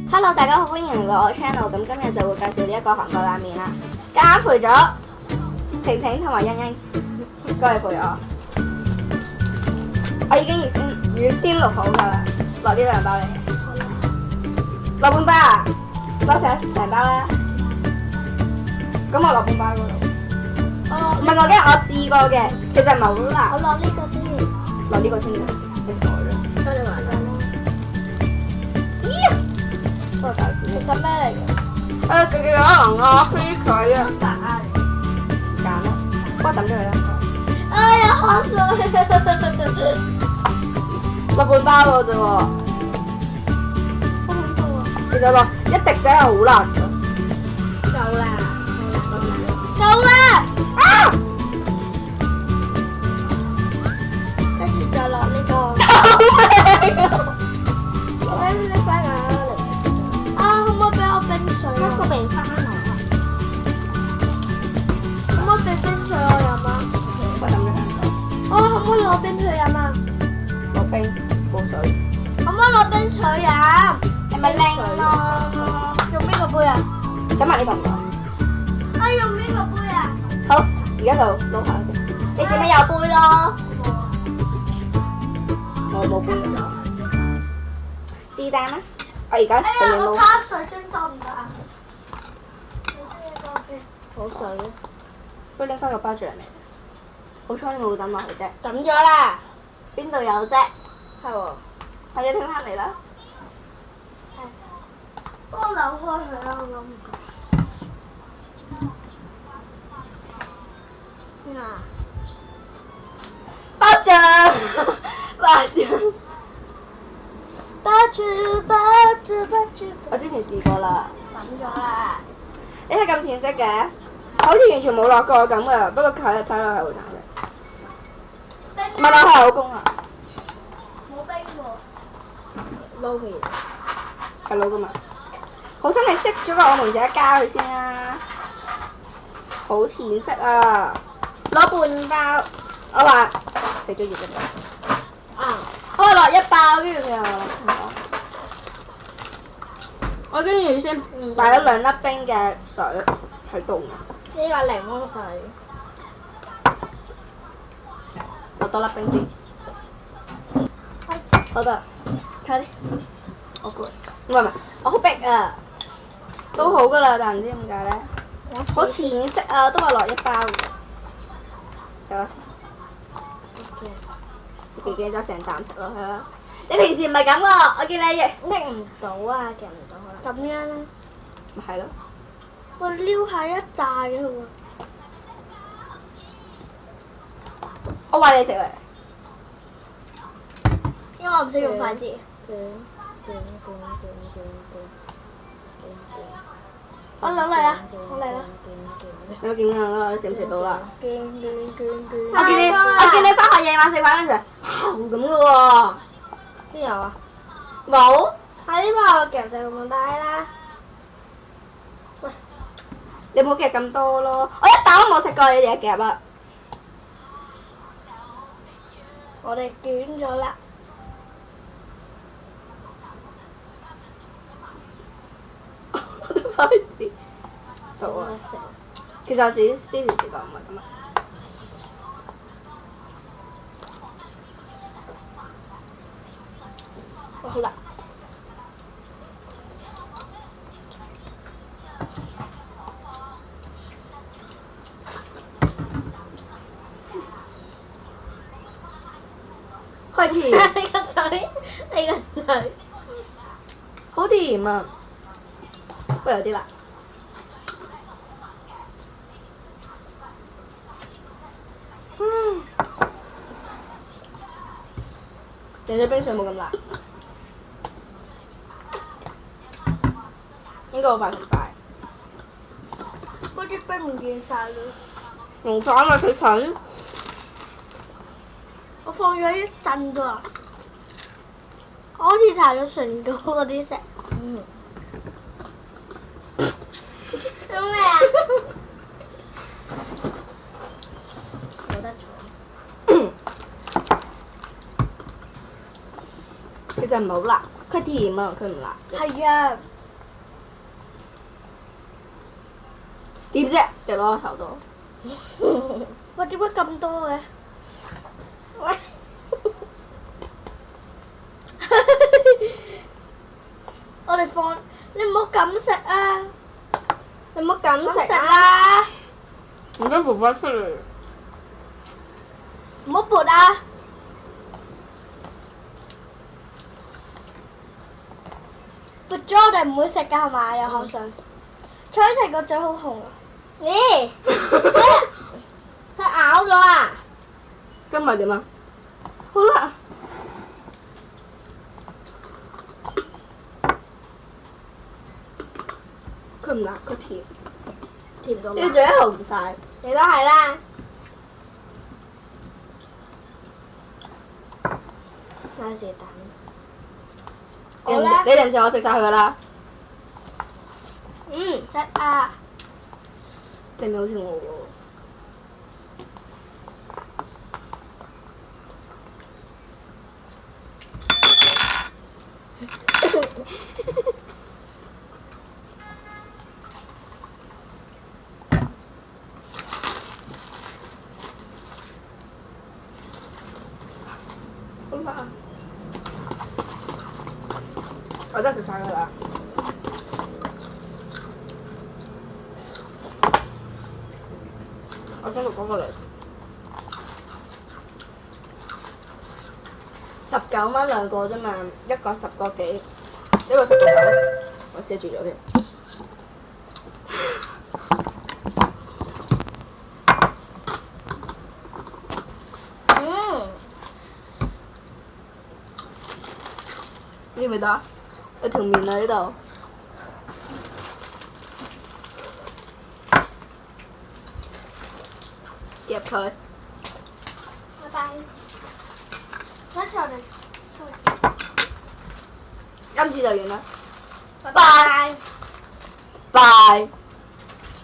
Hello， 大家好，歡迎嚟到我 channel。咁今日就會介紹呢一個韓國拉麵啦。加陪咗晴晴同埋欣欣過嚟陪我。我已經預先錄好㗎啦，落呢兩包嚟。落半包啊？落成包啦。咁我落半包嗰度。唔係我嘅，我試過嘅，其實唔係好辣。我落呢個先。落呢個先㗎，你傻咗？我哋玩啦。不過大字。其實咩嚟嘅？佢可能我飛佢啊。答案。揀啦，幫我抌咗佢啦。哎呀，口水！落半包㗎啫喎。好恐怖啊！其實落一滴真係好辣㗎。夠啦！夠啦！啊！跟住就落呢個。你快嚟啊！可唔可以俾我冰水啊？一個鼻花嚟。可唔可以俾冰水我飲啊？我抌咗兩個。可唔可以攞冰水飲啊？攞冰冇水。可唔可以攞冰水飲？係咪拎咯？用邊個杯啊？整埋呢個唔該。啊，用邊個杯啊？好，而家就撈下先。你自己有杯咯。我冇杯咗。是但啦。我而家哎呀，我順便撈。攤水晶得唔得啊？好水。不如拎翻個包住嚟。好彩你冇抌落去啫。抌咗啦。邊度有啫？係喎。快啲拎翻嚟啦。幫我扭開佢啦，我扭唔到。啊！巴掌，巴掌。我之前試過啦。抌咗啦。你係咁淺色嘅，好似完全冇落過咁嘅，不過睇落係好慘嘅。唔係落係好公啊。冇冰喎。撈佢，係撈噶嘛？好心你熄咗個我們自己加佢先啦。好淺色啊！攞半包，我話食咗熱嘅嘛。啊！我話落一包，跟住佢又落。我跟住先擺咗2粒冰嘅水喺度。呢個檸檬水。落多粒冰先。好得，快啲。我攰，唔係，我好逼啊。都好噶啦，但唔知點解咧。好淺色啊，都話落一包嘅。走啦。幾驚咗成啖食落去啦！你平時唔係咁噶，我見你拎唔到啊，夾唔到可能。咁樣咧？咪係咯。我撩下一紮嘅喎。我餵你食嚟。因為我唔識用筷子。我攞嚟啦，我嚟啦。有冇見啊？食唔食到啦？我我見你翻學夜晚食飯嗰陣時，咁嘅喎。邊有啊？冇。快啲幫我夾就咁大啦。喂，你唔好夾咁多咯，我一啖都冇食過你哋嘅夾啊！我哋捲咗啦。我啲筷子。到啊！其實我自己之前試過唔係咁啊。好啦。快甜！你個嘴，你個嘴。好甜啊！不過有啲辣。有咗冰水冇咁辣，應該好快食晒。嗰啲冰唔見晒啦。用咗啊！佢粉。我放咗一陣㗎。我好似搽咗唇膏嗰啲色。做咩啊？冇得坐。其實唔係好辣，佢甜啊，佢唔辣。係啊，點啫？掉落我頭度。喂，點解咁多嘅？喂！我哋放，你唔好咁食啊！你唔好咁食啊！啦！唔想撥翻出嚟。唔好撥啊！撥咗我哋唔會食㗎係嘛？有口水。彩成個嘴好紅啊！咦？佢咬咗啊！今日點啊？好啦。佢唔辣，佢甜。甜到你嘴紅晒。你都係啦。拉是蛋。你好咧。你哋唔食我食晒佢噶啦。食啊！正面好似我喎。好辣！我真係食晒佢啦。我將佢講過嚟，19蚊兩個啫嘛，一個10個幾，一個10個9，我遮住咗添。呢味得？有條麵喺呢度。夾佢。拜拜。嗰時我哋今次就完啦。拜拜。拜。